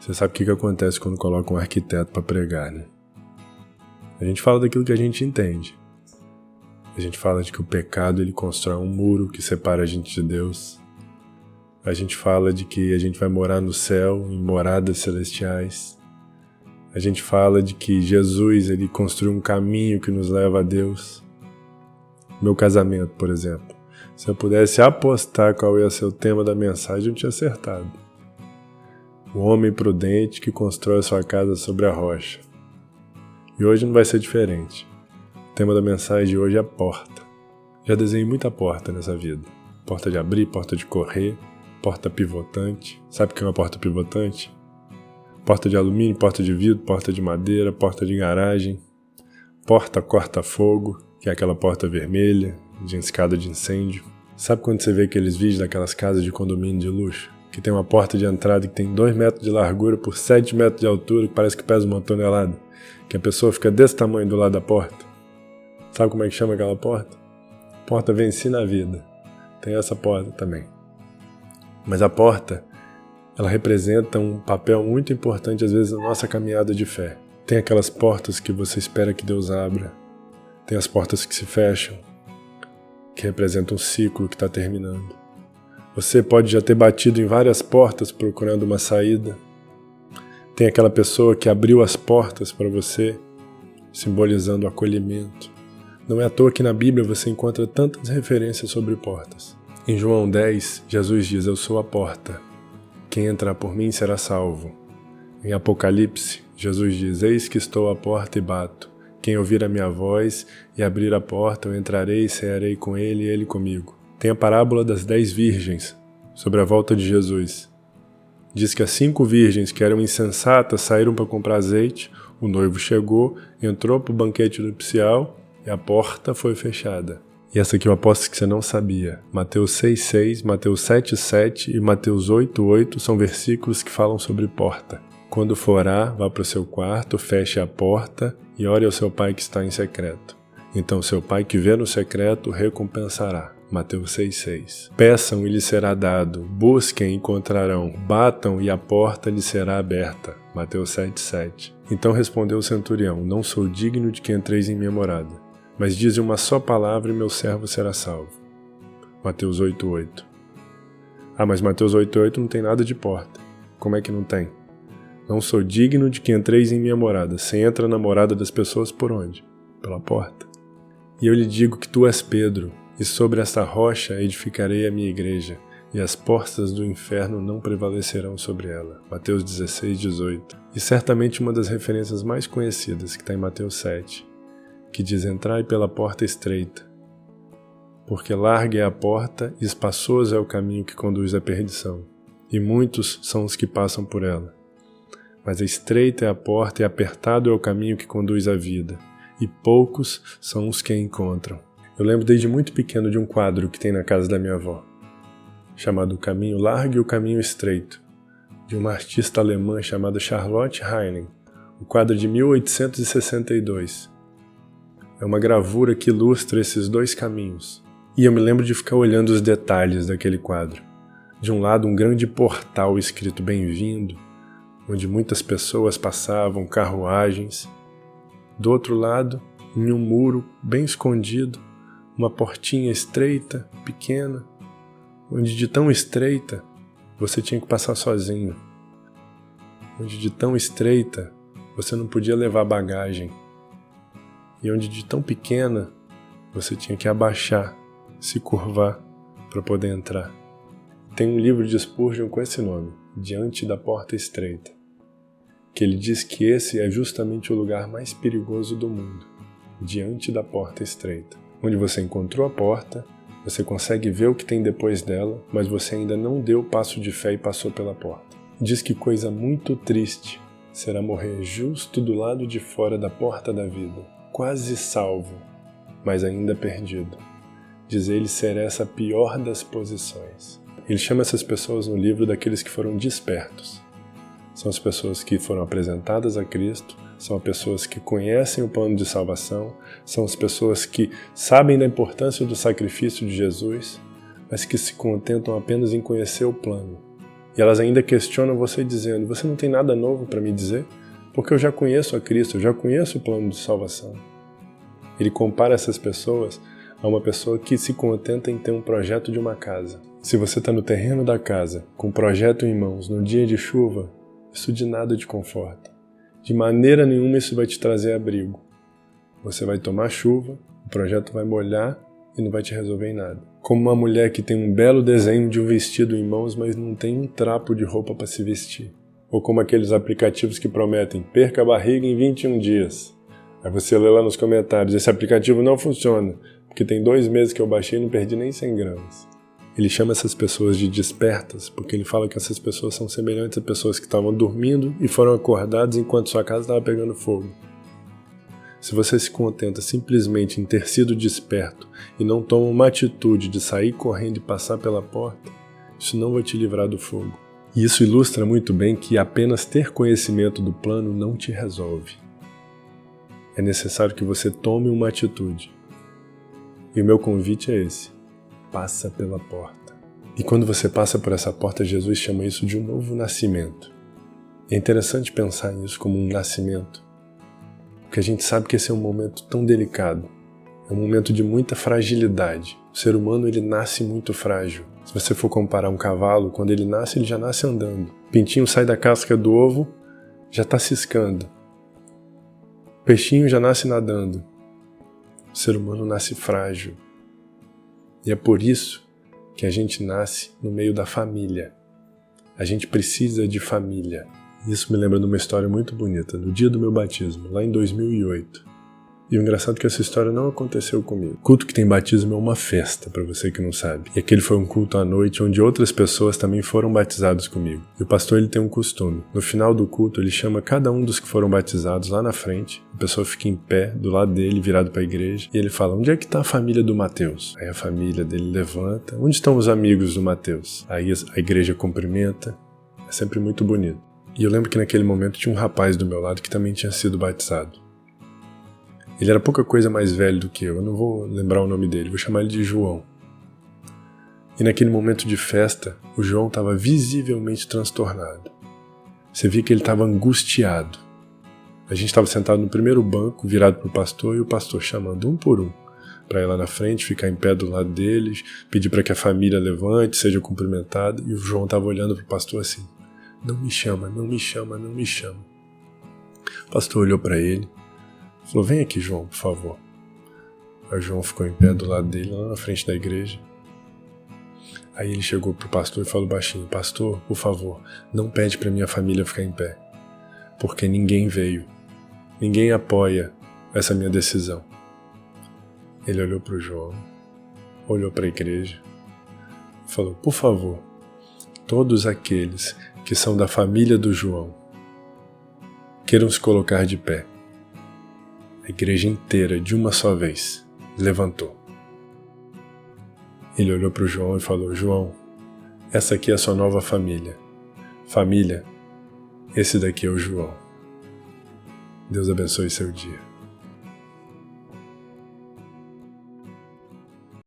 Você sabe o que acontece quando coloca um arquiteto para pregar, né? A gente fala daquilo que a gente entende. A gente fala de que o pecado ele constrói um muro que separa a gente de Deus. A gente fala de que a gente vai morar no céu, em moradas celestiais. A gente fala de que Jesus ele construiu um caminho que nos leva a Deus. Meu casamento, por exemplo. Se eu pudesse apostar qual ia ser o tema da mensagem, eu tinha acertado. O homem prudente que constrói a sua casa sobre a rocha. E hoje não vai ser diferente. O tema da mensagem de hoje é a porta. Já desenhei muita porta nessa vida. Porta de abrir, porta de correr, porta pivotante. Sabe o que é uma porta pivotante? Porta de alumínio, porta de vidro, porta de madeira, porta de garagem. Porta corta-fogo, que é aquela porta vermelha, de escada de incêndio. Sabe quando você vê aqueles vídeos daquelas casas de condomínio de luxo? Que tem uma porta de entrada que tem 2 metros de largura por 7 metros de altura, que parece que pesa 1 tonelada. Que a pessoa fica desse tamanho do lado da porta. Sabe como é que chama aquela porta? Porta venci na vida. Tem essa porta também. Mas a porta, ela representa um papel muito importante às vezes na nossa caminhada de fé. Tem aquelas portas que você espera que Deus abra. Tem as portas que se fecham, que representam um ciclo que está terminando. Você pode já ter batido em várias portas procurando uma saída. Tem aquela pessoa que abriu as portas para você, simbolizando o acolhimento. Não é à toa que na Bíblia você encontra tantas referências sobre portas. Em João 10, Jesus diz, eu sou a porta. Quem entrar por mim será salvo. Em Apocalipse, Jesus diz, eis que estou à porta e bato. Quem ouvir a minha voz e abrir a porta, eu entrarei e cearei com ele e ele comigo. Tem a parábola das 10 virgens, sobre a volta de Jesus. Diz que as 5 virgens que eram insensatas saíram para comprar azeite, o noivo chegou, entrou para o banquete nupcial e a porta foi fechada. E essa aqui eu aposto que você não sabia. Mateus 6,6, Mateus 7,7 e Mateus 8,8 são versículos que falam sobre porta. Quando for orar, vá para o seu quarto, feche a porta e ore ao seu pai que está em secreto. Então seu pai que vê no secreto recompensará. Mateus 6,6. Peçam e lhes será dado, busquem e encontrarão, batam e a porta lhes será aberta. Mateus 7,7. Então respondeu o centurião, não sou digno de que entreis em minha morada, mas dize uma só palavra e meu servo será salvo. Mateus 8,8. Mas Mateus 8,8 não tem nada de porta. Como é que não tem? Não sou digno de que entreis em minha morada. Você entra na morada das pessoas por onde? Pela porta. E eu lhe digo que tu és Pedro, e sobre esta rocha edificarei a minha igreja, e as portas do inferno não prevalecerão sobre ela. Mateus 16:18. E certamente uma das referências mais conhecidas, que está em Mateus 7, que diz, entrai pela porta estreita, porque larga é a porta e espaçoso é o caminho que conduz à perdição, e muitos são os que passam por ela. Mas estreita é a porta e apertado é o caminho que conduz à vida, e poucos são os que a encontram. Eu lembro desde muito pequeno de um quadro que tem na casa da minha avó, chamado O Caminho Largo e o Caminho Estreito, de uma artista alemã chamada Charlotte Heinen, o quadro de 1862. É uma gravura que ilustra esses 2 caminhos. E eu me lembro de ficar olhando os detalhes daquele quadro. De um lado, um grande portal escrito Bem-vindo, onde muitas pessoas passavam, carruagens. Do outro lado, em um muro bem escondido, uma portinha estreita, pequena, onde de tão estreita você tinha que passar sozinho. Onde de tão estreita você não podia levar bagagem. E onde de tão pequena você tinha que abaixar, se curvar para poder entrar. Tem um livro de Spurgeon com esse nome, Diante da Porta Estreita, que ele diz que esse é justamente o lugar mais perigoso do mundo, diante da porta estreita, onde você encontrou a porta, você consegue ver o que tem depois dela, mas você ainda não deu o passo de fé e passou pela porta. Diz que coisa muito triste será morrer justo do lado de fora da porta da vida, quase salvo, mas ainda perdido. Diz ele ser essa a pior das posições. Ele chama essas pessoas no livro daqueles que foram despertos. São as pessoas que foram apresentadas a Cristo, são as pessoas que conhecem o plano de salvação, são as pessoas que sabem da importância do sacrifício de Jesus, mas que se contentam apenas em conhecer o plano E elas ainda questionam você dizendo: você não tem nada novo para me dizer? Porque eu já conheço a Cristo, eu já conheço o plano de salvação. Ele compara essas pessoas a uma pessoa que se contenta em ter um projeto de uma casa. Se você está no terreno da casa, com o projeto em mãos, no dia de chuva, isso de nada te conforta. De maneira nenhuma isso vai te trazer abrigo. Você vai tomar chuva, o projeto vai molhar e não vai te resolver em nada. Como uma mulher que tem um belo desenho de um vestido em mãos, mas não tem um trapo de roupa para se vestir. Ou como aqueles aplicativos que prometem: perca a barriga em 21 dias. Aí você lê lá nos comentários: esse aplicativo não funciona, porque tem 2 meses que eu baixei e não perdi nem 100 gramas. Ele chama essas pessoas de despertas, porque ele fala que essas pessoas são semelhantes a pessoas que estavam dormindo e foram acordadas enquanto sua casa estava pegando fogo. Se você se contenta simplesmente em ter sido desperto e não toma uma atitude de sair correndo e passar pela porta, isso não vai te livrar do fogo. E isso ilustra muito bem que apenas ter conhecimento do plano não te resolve. É necessário que você tome uma atitude. E o meu convite é esse: passa pela porta. E quando você passa por essa porta, Jesus chama isso de um novo nascimento. É interessante pensar nisso como um nascimento, porque a gente sabe que esse é um momento tão delicado. É um momento de muita fragilidade. O ser humano, ele nasce muito frágil. Se você for comparar um cavalo, quando ele já nasce andando. O pintinho sai da casca do ovo, já está ciscando. O peixinho já nasce nadando. O ser humano nasce frágil. E é por isso que a gente nasce no meio da família. A gente precisa de família. Isso me lembra de uma história muito bonita, no dia do meu batismo, lá em 2008. E o engraçado é que essa história não aconteceu comigo. O culto que tem batismo é uma festa, para você que não sabe. E aquele foi um culto à noite onde outras pessoas também foram batizados comigo. E o pastor, ele tem um costume. No final do culto, ele chama cada um dos que foram batizados lá na frente. A pessoa fica em pé, do lado dele, virado para a igreja. E ele fala: onde é que está a família do Mateus? Aí a família dele levanta. Onde estão os amigos do Mateus? Aí a igreja cumprimenta. É sempre muito bonito. E eu lembro que naquele momento tinha um rapaz do meu lado que também tinha sido batizado. Ele era pouca coisa mais velho do que eu não vou lembrar o nome dele, vou chamar ele de João. E naquele momento de festa, o João estava visivelmente transtornado. Você via que ele estava angustiado. A gente estava sentado no primeiro banco, virado para o pastor, e o pastor chamando um por um para ir lá na frente, ficar em pé do lado deles, pedir para que a família levante, seja cumprimentada, e o João estava olhando para o pastor assim: não me chama, não me chama, não me chama. O pastor olhou para ele, falou: vem aqui, João, por favor. Aí o João ficou em pé do lado dele, lá na frente da igreja. Aí ele chegou pro pastor e falou baixinho: pastor, por favor, não pede pra minha família ficar em pé, porque ninguém veio, ninguém apoia essa minha decisão. Ele olhou pro João, olhou pra igreja, falou: por favor, todos aqueles que são da família do João, queiram se colocar de pé. A igreja inteira, de uma só vez, levantou. Ele olhou para o João e falou: João, essa aqui é a sua nova família. Família, esse daqui é o João. Deus abençoe seu dia.